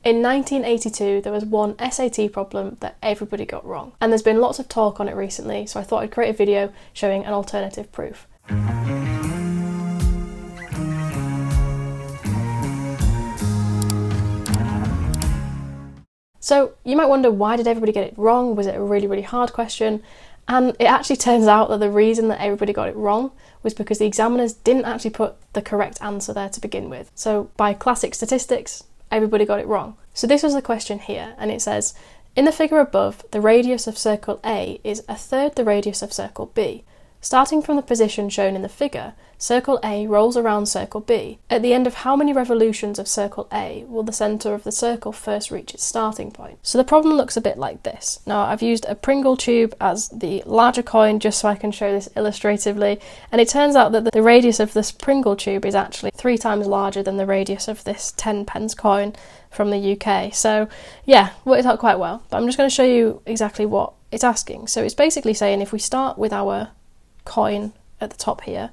In 1982, there was one SAT problem that everybody got wrong, and there's been lots of talk on it recently, so I thought I'd create a video showing an alternative proof. So you might wonder, why did everybody get it wrong? Was it a really, really hard question? And it actually turns out that the reason that everybody got it wrong was because the examiners didn't actually put the correct answer there to begin with. So by classic statistics, everybody got it wrong. So this was the question here, and it says, in the figure above, the radius of circle A is 1/3 the radius of circle B. Starting from the position shown in the figure, circle A rolls around circle B. At the end of how many revolutions of circle A will the centre of the circle first reach its starting point? So the problem looks a bit like this. Now, I've used a Pringle tube as the larger coin just so I can show this illustratively, and it turns out that the radius of this Pringle tube is actually 3 times larger than the radius of this 10p coin from the UK. So yeah, worked out quite well. But I'm just going to show you exactly what it's asking. So it's basically saying, if we start with our coin at the top here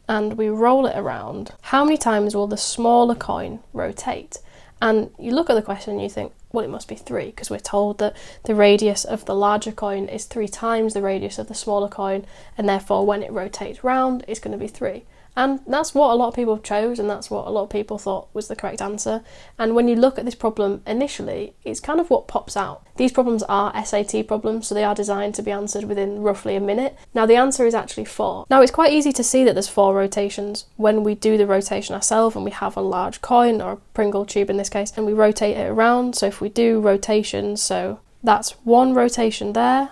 and we roll it around, how many times will the smaller coin rotate? And you look at the question and you think, well, it must be 3, because we're told that the radius of the larger coin is 3 times the radius of the smaller coin, and therefore when it rotates round it's going to be 3. And that's what a lot of people chose, and that's what a lot of people thought was the correct answer. And when you look at this problem initially, it's kind of what pops out. These problems are SAT problems, so they are designed to be answered within roughly a minute. Now the answer is actually 4. Now it's quite easy to see that there's 4 rotations when we do the rotation ourselves and we have a large coin, or a Pringle tube in this case, and we rotate it around. So if we do rotations, so that's 1 rotation there,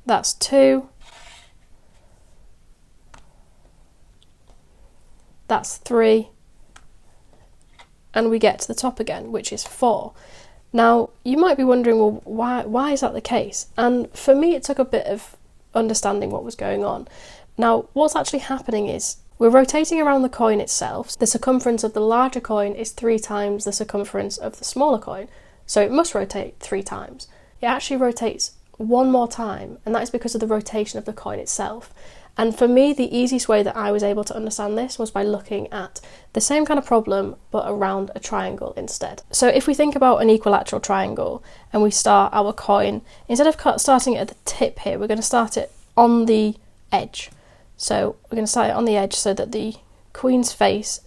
that's 2, that's 3, and we get to the top again, which is 4. Now, you might be wondering, well, why is that the case? And for me, it took a bit of understanding what was going on. Now, what's actually happening is, we're rotating around the coin itself. The circumference of the larger coin is 3 times the circumference of the smaller coin, so it must rotate 3 times. It actually rotates 1 more time, and that is because of the rotation of the coin itself. And for me, the easiest way that I was able to understand this was by looking at the same kind of problem, but around a triangle instead. So if we think about an equilateral triangle, and we start our coin, instead of starting it at the tip here, we're going to start it on the edge. So we're going to start it on the edge so that the queen's face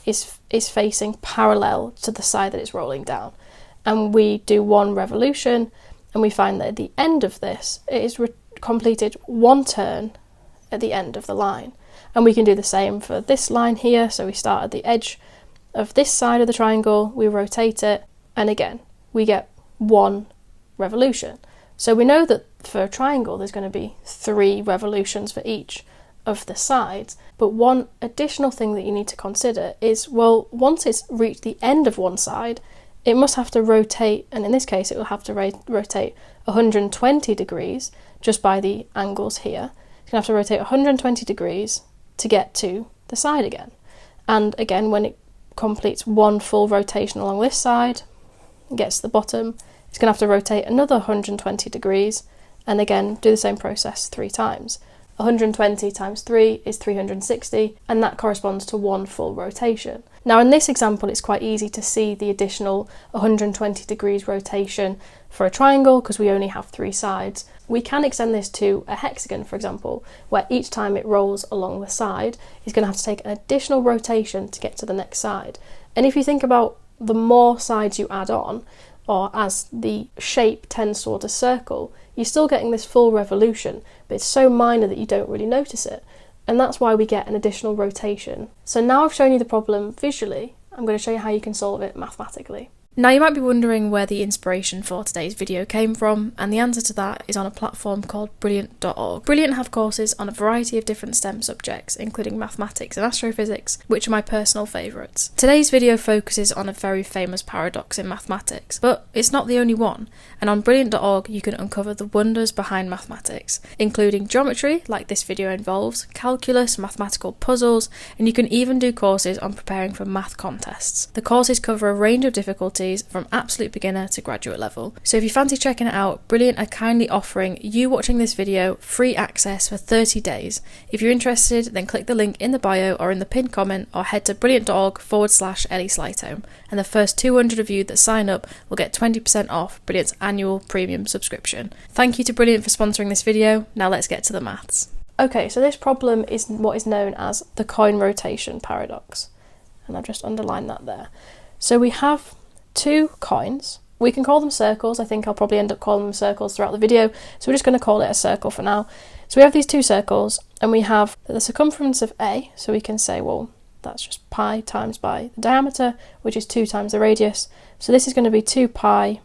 is facing parallel to the side that it's rolling down. And we do 1 revolution, and we find that at the end of this, it is completed 1 turn at the end of the line. And we can do the same for this line here. So we start at the edge of this side of the triangle, we rotate it, and again we get 1 revolution. So we know that for a triangle there's going to be 3 revolutions for each of the sides. But one additional thing that you need to consider is, well, once it's reached the end of one side, it must have to rotate, and in this case it will have to rotate 120 degrees just by the angles here. It's going to have to rotate 120 degrees to get to the side again. And again, when it completes 1 full rotation along this side, it gets to the bottom, it's going to have to rotate another 120 degrees, and again do the same process 3 times. 120 times 3 is 360, and that corresponds to 1 full rotation. Now in this example, it's quite easy to see the additional 120 degrees rotation for a triangle because we only have 3 sides. We can extend this to a hexagon, for example, where each time it rolls along the side, it's going to have to take an additional rotation to get to the next side. And if you think about the more sides you add on, or as the shape tends towards a circle, you're still getting this full revolution, but it's so minor that you don't really notice it. And that's why we get an additional rotation. So now I've shown you the problem visually, I'm going to show you how you can solve it mathematically. Now you might be wondering where the inspiration for today's video came from, and the answer to that is on a platform called brilliant.org. Brilliant have courses on a variety of different STEM subjects, including mathematics and astrophysics, which are my personal favourites. Today's video focuses on a very famous paradox in mathematics, but it's not the only one, and on brilliant.org you can uncover the wonders behind mathematics, including geometry, like this video involves, calculus, mathematical puzzles, and you can even do courses on preparing for math contests. The courses cover a range of difficulties difficulties from absolute beginner to graduate level. So if you fancy checking it out, Brilliant are kindly offering you watching this video free access for 30 days. If you're interested, then click the link in the bio or in the pinned comment, or head to brilliant.org/Ellie Slytome, and the first 200 of you that sign up will get 20% off Brilliant's annual premium subscription. Thank you to Brilliant for sponsoring this video. Now let's get to the maths. Okay, so this problem is what is known as the coin rotation paradox, and I've just underlined that there. So we have two coins. We can call them circles. I think I'll probably end up calling them circles throughout the video, so we're just going to call it a circle for now. So we have these two circles, and we have the circumference of A, so we can say, well, that's just pi times by the diameter, which is 2 times the radius. So this is going to be 2 pi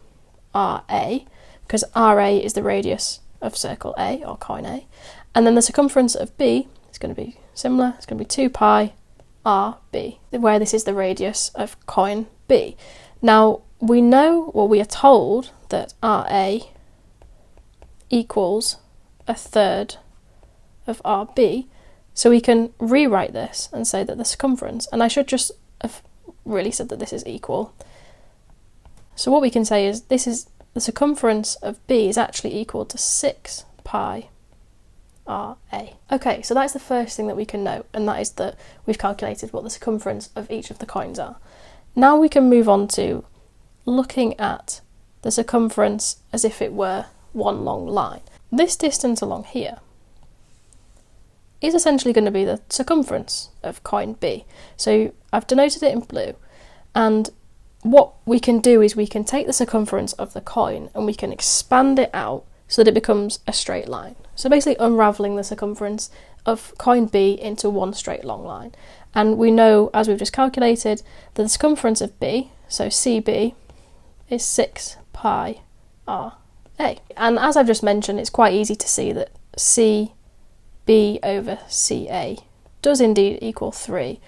RA, because RA is the radius of circle A, or coin A. And then the circumference of B is going to be similar. It's going to be 2 pi RB, where this is the radius of coin B. Now, we know, well, we are told that RA equals a third of RB, so we can rewrite this and say that the circumference, and I should just have really said that this is equal. So what we can say is this is the circumference of B is actually equal to 6 pi RA. Okay, so that's the first thing that we can note, and that is that we've calculated what the circumference of each of the coins are. Now we can move on to looking at the circumference as if it were one long line. This distance along here is essentially going to be the circumference of coin B. So I've denoted it in blue, and what we can do is we can take the circumference of the coin and we can expand it out so that it becomes a straight line. So basically unravelling the circumference of coin B into one straight long line. And we know, as we've just calculated, that the circumference of B, so CB, is 6 pi RA. And as I've just mentioned, it's quite easy to see that CB over CA does indeed equal 3.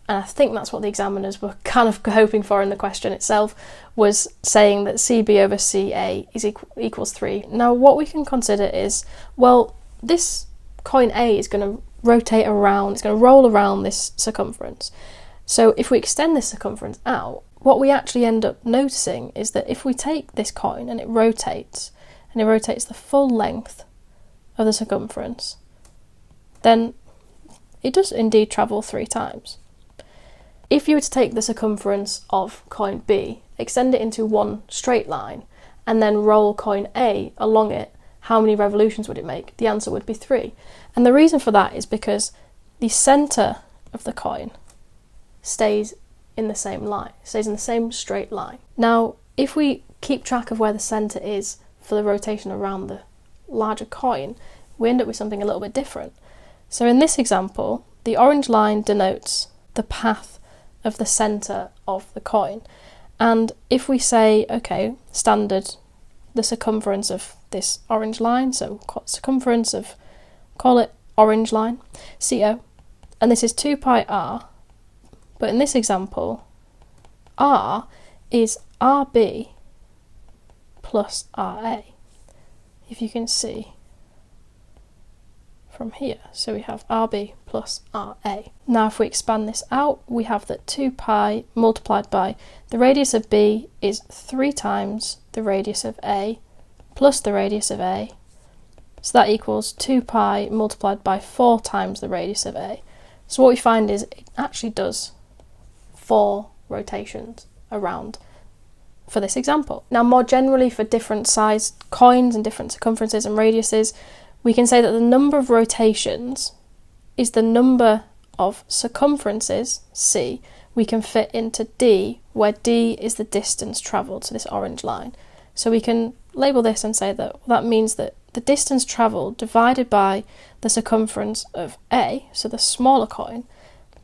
And I think that's what the examiners were kind of hoping for in the question itself, was saying that CB over CA is equals 3. Now what we can consider is, well, this coin A is going to rotate around, it's going to roll around this circumference. So if we extend this circumference out, what we actually end up noticing is that if we take this coin and it rotates the full length of the circumference, then it does indeed travel 3 times. If you were to take the circumference of coin B, extend it into one straight line, and then roll coin A along it, how many revolutions would it make? The answer would be 3. And the reason for that is because the centre of the coin stays in the same line, stays in the same straight line. Now, if we keep track of where the centre is for the rotation around the larger coin, we end up with something a little bit different. So in this example, the orange line denotes the path of the centre of the coin. And if we say, okay, standard, the circumference of this orange line, so circumference of, call it orange line, CO, and this is 2 pi R, but in this example, R is RB plus RA, if you can see from here. So we have RB plus RA. Now if we expand this out, we have that 2 pi multiplied by the radius of B is 3 times the radius of A plus the radius of A. So that equals 2 pi multiplied by 4 times the radius of A. So what we find is it actually does 4 rotations around for this example. Now more generally, for different sized coins and different circumferences and radiuses, we can say that the number of rotations is the number of circumferences, C, we can fit into D, where D is the distance travelled, so this orange line. So we can label this and say that that means that the distance travelled divided by the circumference of A, so the smaller coin,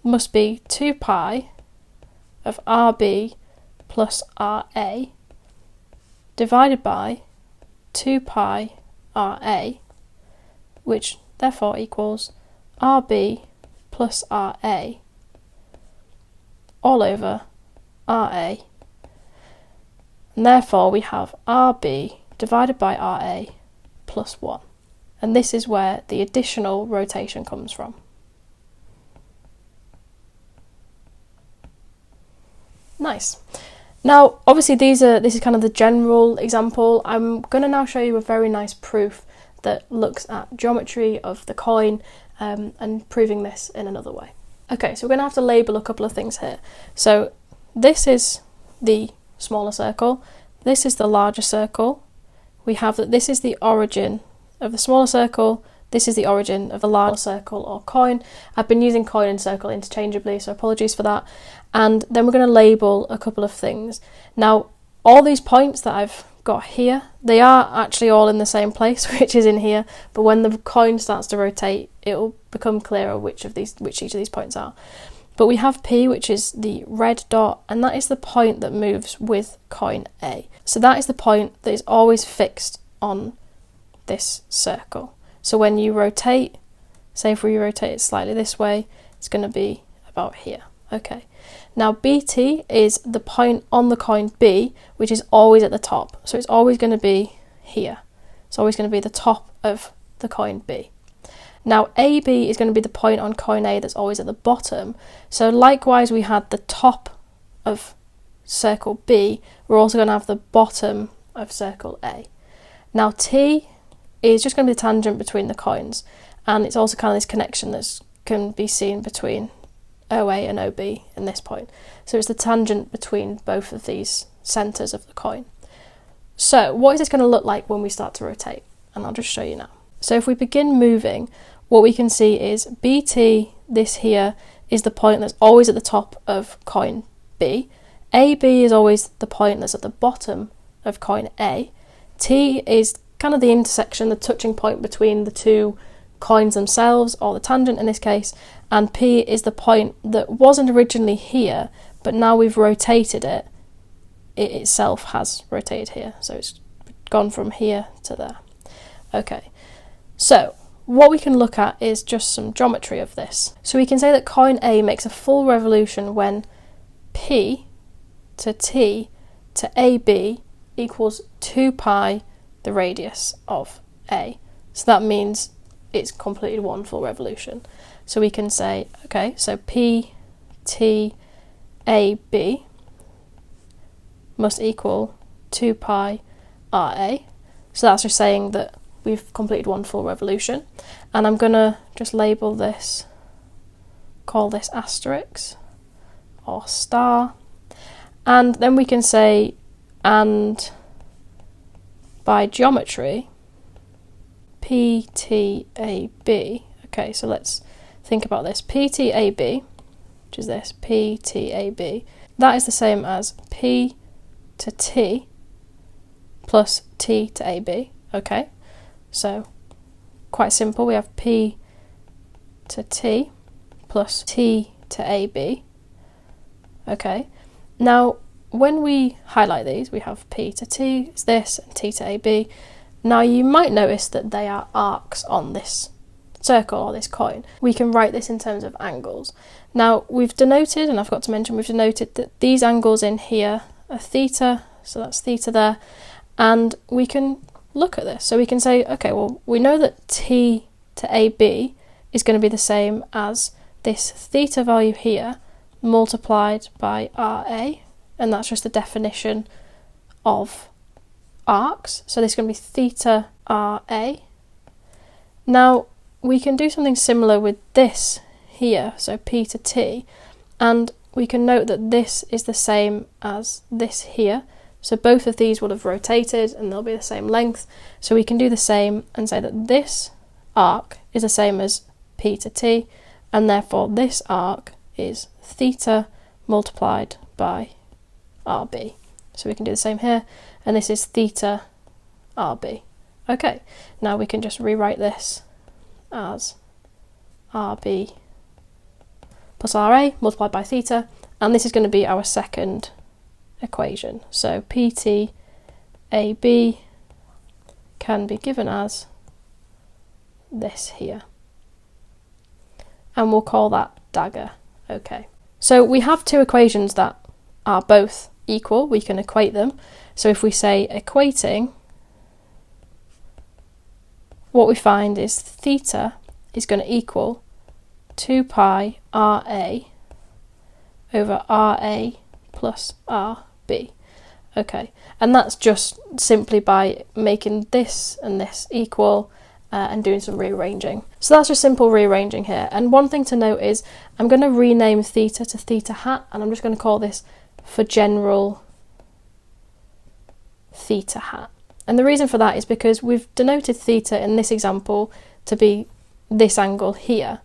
must be 2 pi of RB plus RA divided by 2 pi RA, which therefore equals RB plus RA all over RA. And therefore we have RB divided by RA plus 1. And this is where the additional rotation comes from. Nice. Now, obviously this is kind of the general example. I'm going to now show you a very nice proof that looks at geometry of the coin and proving this in another way. Okay, so we're going to have to label a couple of things here. So this is the smaller circle, this is the larger circle. We have that this is the origin of the smaller circle, this is the origin of the larger circle or coin. I've been using coin and circle interchangeably, so apologies for that. And then we're going to label a couple of things. Now, all these points that I've got here, they are actually all in the same place, which is in here, but when the coin starts to rotate, it will become clearer which each of these points are. But we have P, which is the red dot, and that is the point that moves with coin A. So that is the point that is always fixed on this circle. So when you rotate, say if we rotate it slightly this way, it's going to be about here. Okay. Now BT is the point on the coin B, which is always at the top. So it's always going to be here. It's always going to be the top of the coin B. Now AB is going to be the point on coin A that's always at the bottom. So likewise, we had the top of circle B, we're also going to have the bottom of circle A. Now T is just going to be the tangent between the coins, and it's also kind of this connection that can be seen between OA and OB in this point. So it's the tangent between both of these centres of the coin. So what is this going to look like when we start to rotate? And I'll just show you now. So if we begin moving, what we can see is BT, this here, is the point that's always at the top of coin B. AB is always the point that's at the bottom of coin A. T is kind of the intersection, the touching point between the two coins themselves, or the tangent in this case, and P is the point that wasn't originally here, but now we've rotated it, it itself has rotated here, so it's gone from here to there. Okay, so what we can look at is just some geometry of this. So we can say that coin A makes a full revolution when P to T to AB equals 2 pi the radius of A. So that means it's completed one full revolution. So we can say, okay, so P, T, A, B must equal 2 pi RA. So that's just saying that we've completed one full revolution. And I'm going to just label this, call this asterisk or star. And then we can say, and by geometry, PTAB, okay, so let's think about this. PTAB, which is this, PTAB, that is the same as P to T plus T to AB, okay? So, quite simple, we have P to T plus T to AB, okay? Now, when we highlight these, we have P to T, is this, and T to AB. Now you might notice that they are arcs on this circle or this coin. We can write this in terms of angles. Now we've denoted, and I forgot to mention, we've denoted that these angles in here are theta, so that's theta there, and we can look at this. So we can say, okay, well, we know that T to AB is going to be the same as this theta value here multiplied by RA, and that's just the definition of arcs. So this is going to be theta RA. Now we can do something similar with this here, so P to T, and we can note that this is the same as this here. So both of these will have rotated and they'll be the same length. So we can do the same and say that this arc is the same as P to T, and therefore this arc is theta multiplied by RB. So we can do the same here, and this is theta RB. Okay, now we can just rewrite this as RB plus RA multiplied by theta, and this is going to be our second equation. So PT AB can be given as this here, and we'll call that dagger. Okay, so we have two equations that are both equal, we can equate them. So if we say equating, what we find is theta is going to equal 2 pi RA over RA plus RB. B. Okay, and that's just simply by making this and this equal and doing some rearranging. So that's just simple rearranging here. And one thing to note is I'm going to rename theta to theta hat, and I'm just going to call this for general theta hat. And the reason for that is because we've denoted theta in this example to be this angle here,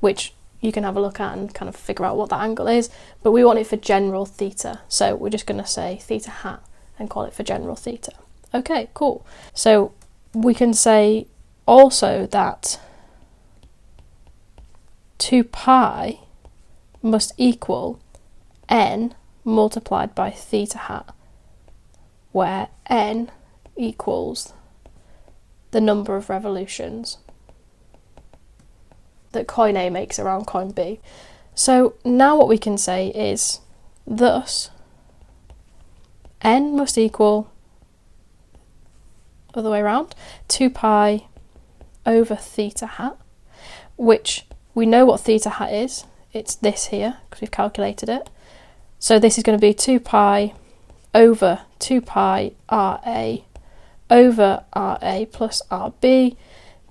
which you can have a look at and kind of figure out what that angle is, but we want it for general theta. So we're just going to say theta hat and call it for general theta. Okay, cool. So we can say also that 2 pi must equal n multiplied by theta hat, where n equals the number of revolutions that coin A makes around coin B. So now what we can say is, thus, n must equal, other way around, 2 pi over theta hat, which we know what theta hat is. It's this here, because we've calculated it. So this is going to be 2 pi over 2 pi RA over RA plus RB.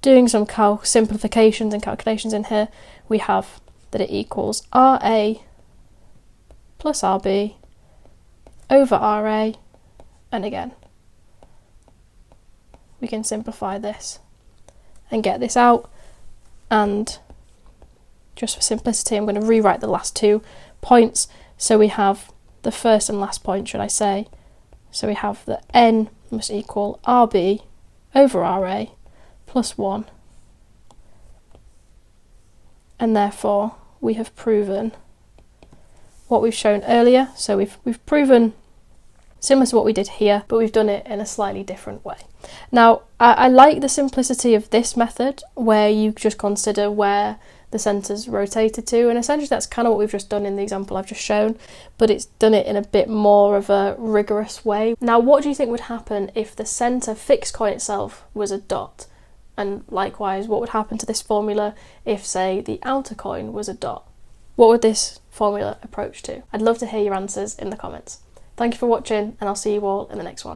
Doing some simplifications and calculations in here, we have that it equals RA plus RB over RA, and again, we can simplify this and get this out, and just for simplicity I'm going to rewrite the last 2 points. So we have the first and last point, should I say. So we have that n must equal RB over RA plus 1, and therefore we have proven what we've shown earlier. So we've proven similar to what we did here, but we've done it in a slightly different way. Now I like the simplicity of this method, where you just consider where the centre's rotated to, and essentially that's kind of what we've just done in the example I've just shown, but it's done it in a bit more of a rigorous way. Now what do you think would happen if the centre fixed coin itself was a dot? And likewise, what would happen to this formula if, say, the outer coin was a dot? What would this formula approach to? I'd love to hear your answers in the comments. Thank you for watching, and I'll see you all in the next one.